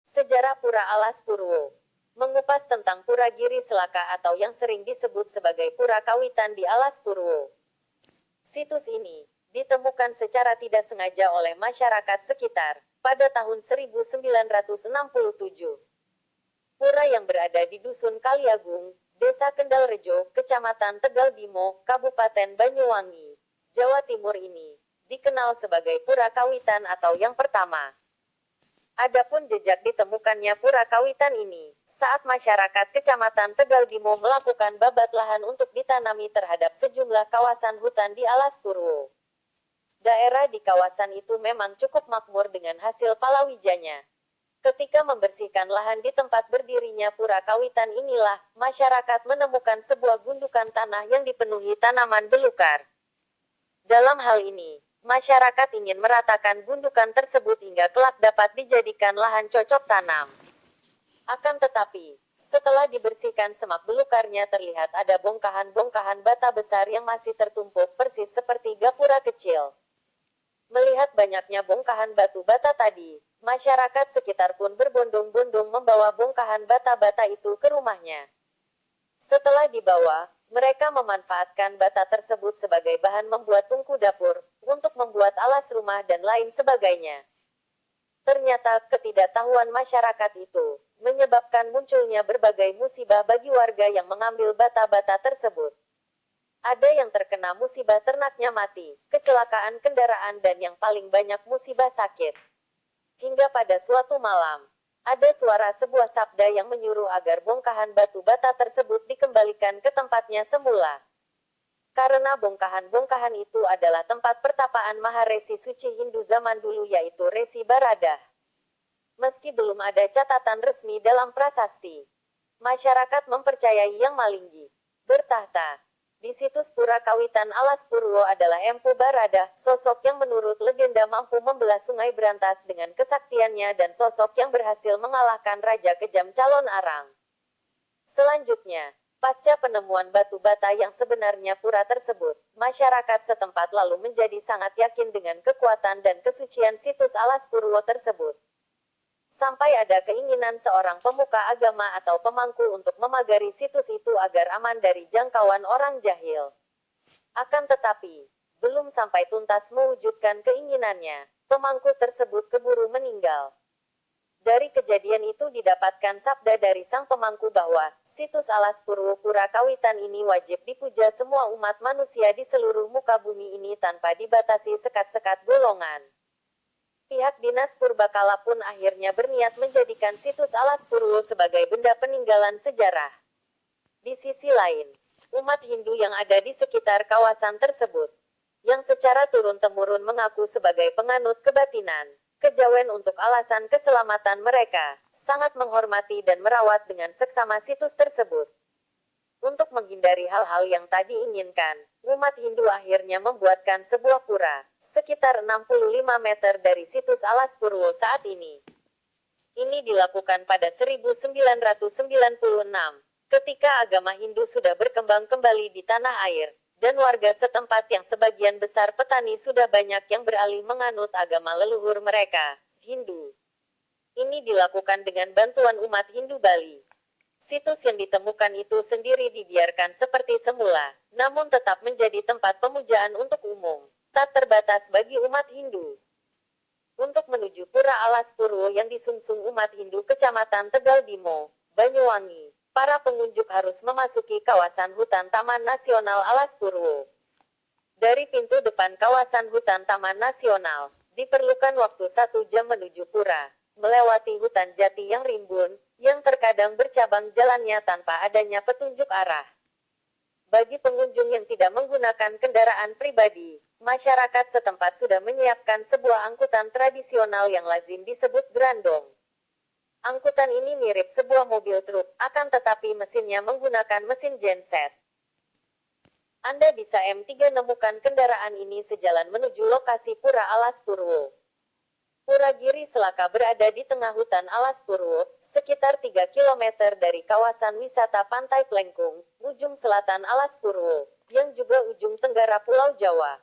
Sejarah Pura Alas Purwo. Mengupas tentang Pura Giri Selaka atau yang sering disebut sebagai Pura Kawitan di Alas Purwo. Situs ini ditemukan secara tidak sengaja oleh masyarakat sekitar pada tahun 1967. Pura yang berada di Dusun Kaliagung, Desa Kendalrejo, Kecamatan Tegal Bimo, Kabupaten Banyuwangi, Jawa Timur ini dikenal sebagai Pura Kawitan atau yang pertama. Adapun jejak ditemukannya Pura Kawitan ini, saat masyarakat Kecamatan Tegal Bimo melakukan babat lahan untuk ditanami terhadap sejumlah kawasan hutan di Alas Purwo. Daerah di kawasan itu memang cukup makmur dengan hasil palawijanya. Ketika membersihkan lahan di tempat berdirinya Pura Kawitan inilah, masyarakat menemukan sebuah gundukan tanah yang dipenuhi tanaman belukar. Dalam hal ini, masyarakat ingin meratakan gundukan tersebut hingga kelak dapat dijadikan lahan cocok tanam. Akan tetapi, setelah dibersihkan semak belukarnya terlihat ada bongkahan-bongkahan bata besar yang masih tertumpuk persis seperti gapura kecil. Melihat banyaknya bongkahan batu bata tadi, masyarakat sekitar pun berbondong-bondong membawa bongkahan bata-bata itu ke rumahnya. Setelah dibawa, mereka memanfaatkan bata tersebut sebagai bahan membuat tungku dapur, untuk membuat alas rumah dan lain sebagainya. Ternyata ketidaktahuan masyarakat itu menyebabkan munculnya berbagai musibah bagi warga yang mengambil bata-bata tersebut. Ada yang terkena musibah ternaknya mati, kecelakaan kendaraan dan yang paling banyak musibah sakit. Hingga pada suatu malam, ada suara sebuah sabda yang menyuruh agar bongkahan batu bata tersebut dikembalikan ke tempatnya semula. Karena bongkahan-bongkahan itu adalah tempat pertapaan Maharesi suci Hindu zaman dulu yaitu Resi Barada. Meski belum ada catatan resmi dalam prasasti, masyarakat mempercayai Yang Malinggi bertahta di situs Pura Kawitan Alas Purwo adalah Empu Barada, sosok yang menurut legenda mampu membelah sungai berantas dengan kesaktiannya dan sosok yang berhasil mengalahkan Raja Kejam calon Arang. Selanjutnya, pasca penemuan batu bata yang sebenarnya pura tersebut, masyarakat setempat lalu menjadi sangat yakin dengan kekuatan dan kesucian situs Alas Purwo tersebut. Sampai ada keinginan seorang pemuka agama atau pemangku untuk memagari situs itu agar aman dari jangkauan orang jahil. Akan tetapi, belum sampai tuntas mewujudkan keinginannya, pemangku tersebut keburu meninggal. Dari kejadian itu didapatkan sabda dari sang pemangku bahwa situs Alas Purwo Pura Kawitan ini wajib dipuja semua umat manusia di seluruh muka bumi ini tanpa dibatasi sekat-sekat golongan. Pihak Dinas Purbakala pun akhirnya berniat menjadikan situs Alas Purwo sebagai benda peninggalan sejarah. Di sisi lain, umat Hindu yang ada di sekitar kawasan tersebut, yang secara turun-temurun mengaku sebagai penganut kebatinan, kejawen untuk alasan keselamatan mereka, sangat menghormati dan merawat dengan seksama situs tersebut. Untuk menghindari hal-hal yang tak diinginkan, umat Hindu akhirnya membuatkan sebuah pura, sekitar 65 meter dari situs Alas Purwo saat ini. Ini dilakukan pada 1996, ketika agama Hindu sudah berkembang kembali di tanah air, dan warga setempat yang sebagian besar petani sudah banyak yang beralih menganut agama leluhur mereka, Hindu. Ini dilakukan dengan bantuan umat Hindu Bali. Situs yang ditemukan itu sendiri dibiarkan seperti semula, namun tetap menjadi tempat pemujaan untuk umum, tak terbatas bagi umat Hindu. Untuk menuju Pura Alas Purwo yang disungsung umat Hindu Kecamatan Tegal Bimo, Banyuwangi, para pengunjung harus memasuki kawasan hutan Taman Nasional Alas Purwo. Dari pintu depan kawasan hutan Taman Nasional, diperlukan waktu 1 jam menuju pura, melewati hutan jati yang rimbun, yang terkadang bercabang jalannya tanpa adanya petunjuk arah. Bagi pengunjung yang tidak menggunakan kendaraan pribadi, masyarakat setempat sudah menyiapkan sebuah angkutan tradisional yang lazim disebut grandong. Angkutan ini mirip sebuah mobil truk, akan tetapi mesinnya menggunakan mesin genset. Anda bisa M3 menemukan kendaraan ini sejalan menuju lokasi Pura Alas Purwo. Pura Giri Selaka berada di tengah hutan Alas Purwo, sekitar 3 km dari kawasan wisata Pantai Plengkung, ujung selatan Alas Purwo, yang juga ujung tenggara Pulau Jawa.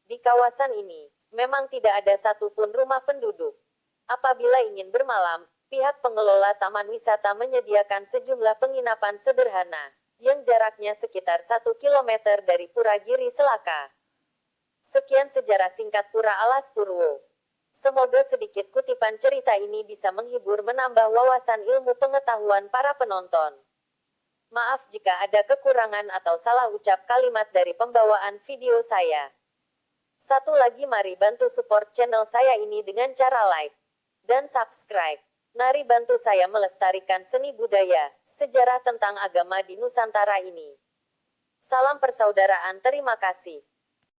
Di kawasan ini, memang tidak ada satupun rumah penduduk. Apabila ingin bermalam, Pihak pengelola taman wisata menyediakan sejumlah penginapan sederhana, yang jaraknya sekitar 1 kilometer dari Pura Giri Selaka. Sekian sejarah singkat Pura Alas Purwo. Semoga sedikit kutipan cerita ini bisa menghibur menambah wawasan ilmu pengetahuan para penonton. Maaf jika ada kekurangan atau salah ucap kalimat dari pembawaan video saya. Satu lagi, mari bantu support channel saya ini dengan cara like dan subscribe. Mari bantu saya melestarikan seni budaya, sejarah tentang agama di Nusantara ini. Salam persaudaraan, terima kasih.